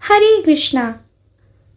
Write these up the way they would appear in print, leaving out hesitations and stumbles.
हरे कृष्णा।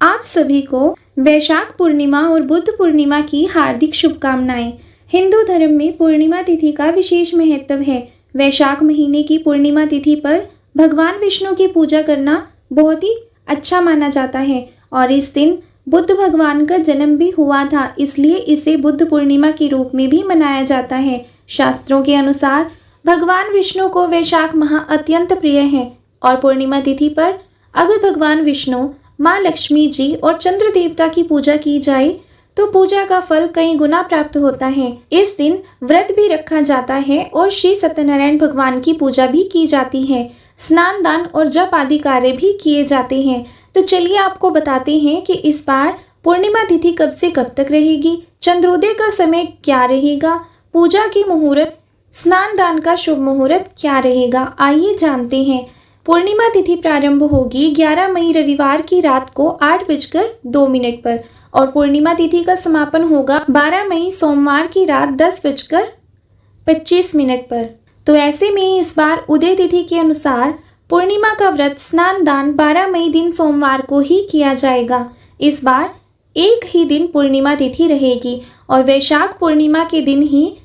आप सभी को वैशाख पूर्णिमा और बुद्ध पूर्णिमा की हार्दिक शुभकामनाएं। हिंदू धर्म में पूर्णिमा तिथि का विशेष महत्व है। वैशाख महीने की पूर्णिमा तिथि पर भगवान विष्णु की पूजा करना बहुत ही अच्छा माना जाता है और इस दिन बुद्ध भगवान का जन्म भी हुआ था, इसलिए इसे बुद्ध पूर्णिमा के रूप में भी मनाया जाता है। शास्त्रों के अनुसार भगवान विष्णु को वैशाख माह अत्यंत प्रिय है और पूर्णिमा तिथि पर अगर भगवान विष्णु, माँ लक्ष्मी जी और चंद्र देवता की पूजा की जाए तो पूजा का फल कई गुना प्राप्त होता है। इस दिन व्रत भी रखा जाता है और श्री सत्यनारायण भगवान की पूजा भी की जाती है। स्नान दान और जप आदि कार्य भी किए जाते हैं। तो चलिए आपको बताते हैं कि इस बार पूर्णिमा तिथि कब से कब तक रहेगी, चंद्रोदय का समय क्या रहेगा, पूजा की मुहूर्त, स्नान दान का शुभ मुहूर्त क्या रहेगा, आइए जानते हैं। पूर्णिमा तिथि प्रारंभ होगी 11 मई रविवार की रात को 8:02 पर और पूर्णिमा तिथि का समापन होगा 12 मई सोमवार की रात 10:25 पर। तो ऐसे में इस बार उदय तिथि के अनुसार पूर्णिमा का व्रत स्नान दान 12 मई दिन सोमवार को ही किया जाएगा। इस बार एक ही दिन पूर्णिमा तिथि रहेगी और वैशाख पूर्णिमा के दिन ही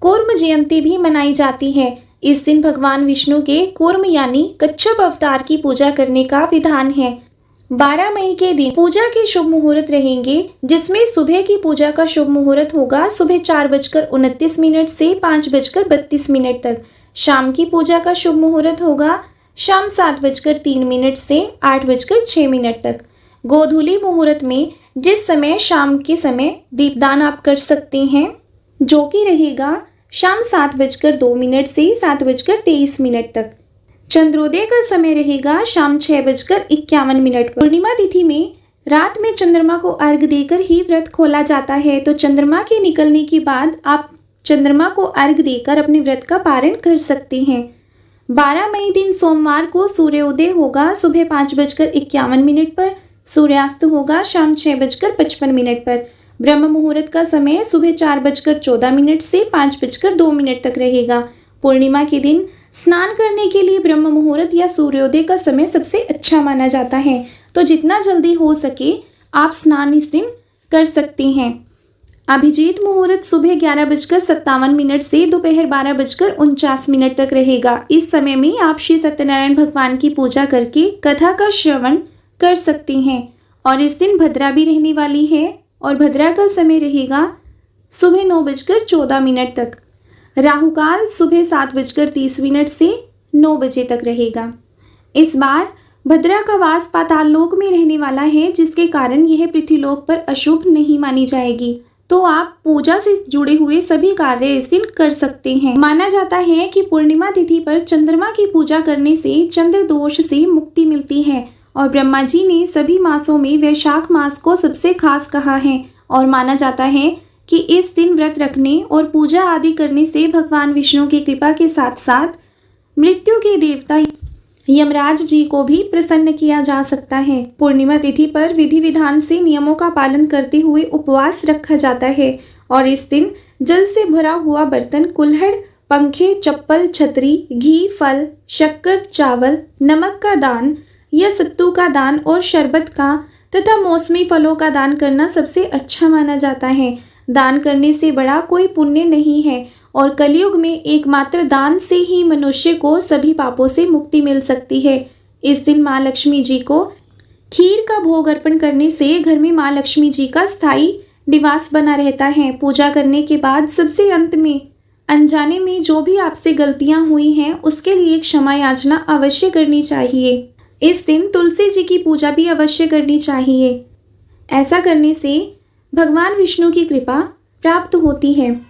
कूर्म जयंती भी मनाई जाती है। इस दिन भगवान विष्णु के कूर्म यानी कच्छप अवतार की पूजा करने का विधान है। 12 मई के दिन पूजा के शुभ मुहूर्त रहेंगे, जिसमें सुबह की पूजा का शुभ मुहूर्त होगा सुबह 4:29 से 5:32 तक। शाम की पूजा का शुभ मुहूर्त होगा शाम 7:03 से 8:06 तक। गोधूली मुहूर्त में जिस समय शाम के समय दीपदान आप कर सकते हैं, जो कि रहेगा शाम 7:02 से 7:23 तक। चंद्रोदय का समय रहेगा शाम 6:51 पर। पूर्णिमा तिथि में रात में चंद्रमा को अर्घ देकर ही व्रत खोला जाता है, तो चंद्रमा के निकलने के बाद आप चंद्रमा को अर्घ देकर अपने व्रत का पारण कर सकते हैं। 12 मई दिन सोमवार को सूर्योदय होगा सुबह 5:51 पर, सूर्यास्त होगा शाम 6:55 पर। ब्रह्म मुहूर्त का समय सुबह 4:14 से 5:02 तक रहेगा। पूर्णिमा के दिन स्नान करने के लिए ब्रह्म मुहूर्त या सूर्योदय का समय सबसे अच्छा माना जाता है, तो जितना जल्दी हो सके आप स्नान इस दिन कर सकते हैं। अभिजीत मुहूर्त सुबह 11:57 से दोपहर 12:49 तक रहेगा। इस समय में आप श्री सत्यनारायण भगवान की पूजा करके कथा का श्रवण कर सकते हैं और इस दिन भद्रा भी रहने वाली है और भद्रा का समय रहेगा सुबह 9:14 तक। राहुकाल सुबह 7:30 से 9 बजे तक रहेगा। इस बार भद्रा का वास पाताल लोक में रहने वाला है, जिसके कारण यह पृथ्वीलोक पर अशुभ नहीं मानी जाएगी। तो आप पूजा से जुड़े हुए सभी कार्य इस दिन कर सकते हैं। माना जाता है कि पूर्णिमा तिथि पर चंद्रमा की पूजा करने से चंद्र दोष से मुक्ति मिलती है और ब्रह्मा जी ने सभी मासों में वैशाख मास को सबसे खास कहा है और माना जाता है कि इस दिन व्रत रखने और पूजा आदि करने से भगवान विष्णु की कृपा के साथ साथ मृत्यु के देवता यमराज जी को भी प्रसन्न किया जा सकता है। पूर्णिमा तिथि पर विधि विधान से नियमों का पालन करते हुए उपवास रखा जाता है और इस दिन जल से भरा हुआ बर्तन, कुल्हड़, पंखे, चप्पल, छतरी, घी, फल, शक्कर, चावल, नमक का दान या सत्तू का दान और शरबत का तथा मौसमी फलों का दान करना सबसे अच्छा माना जाता है। दान करने से बड़ा कोई पुण्य नहीं है और कलयुग में एकमात्र दान से ही मनुष्य को सभी पापों से मुक्ति मिल सकती है। इस दिन माँ लक्ष्मी जी को खीर का भोग अर्पण करने से घर में माँ लक्ष्मी जी का स्थायी निवास बना रहता है। पूजा करने के बाद सबसे अंत में अनजाने में जो भी आपसे गलतियां हुई हैं, उसके लिए क्षमा याचना अवश्य करनी चाहिए। इस दिन तुलसी जी की पूजा भी अवश्य करनी चाहिए। ऐसा करने से भगवान विष्णु की कृपा प्राप्त होती है।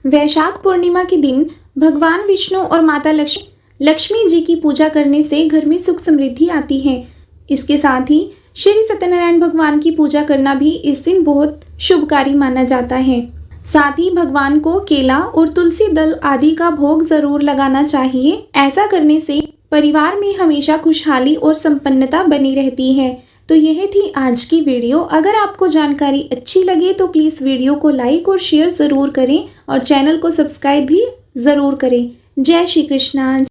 वैशाख पूर्णिमा के दिन भगवान विष्णु और माता लक्ष्मी जी की पूजा करने से घर में सुख समृद्धि आती है। इसके साथ ही श्री सत्यनारायण भगवान की पूजा करना भी इस दिन बहुत शुभकारी माना जाता है। साथ ही भगवान को केला और तुलसी दल आदि का भोग जरूर लगाना चाहिए। ऐसा करने से परिवार में हमेशा खुशहाली और संपन्नता बनी रहती है। तो यह थी आज की वीडियो। अगर आपको जानकारी अच्छी लगे तो प्लीज़ वीडियो को लाइक और शेयर ज़रूर करें और चैनल को सब्सक्राइब भी ज़रूर करें। जय श्री कृष्णा।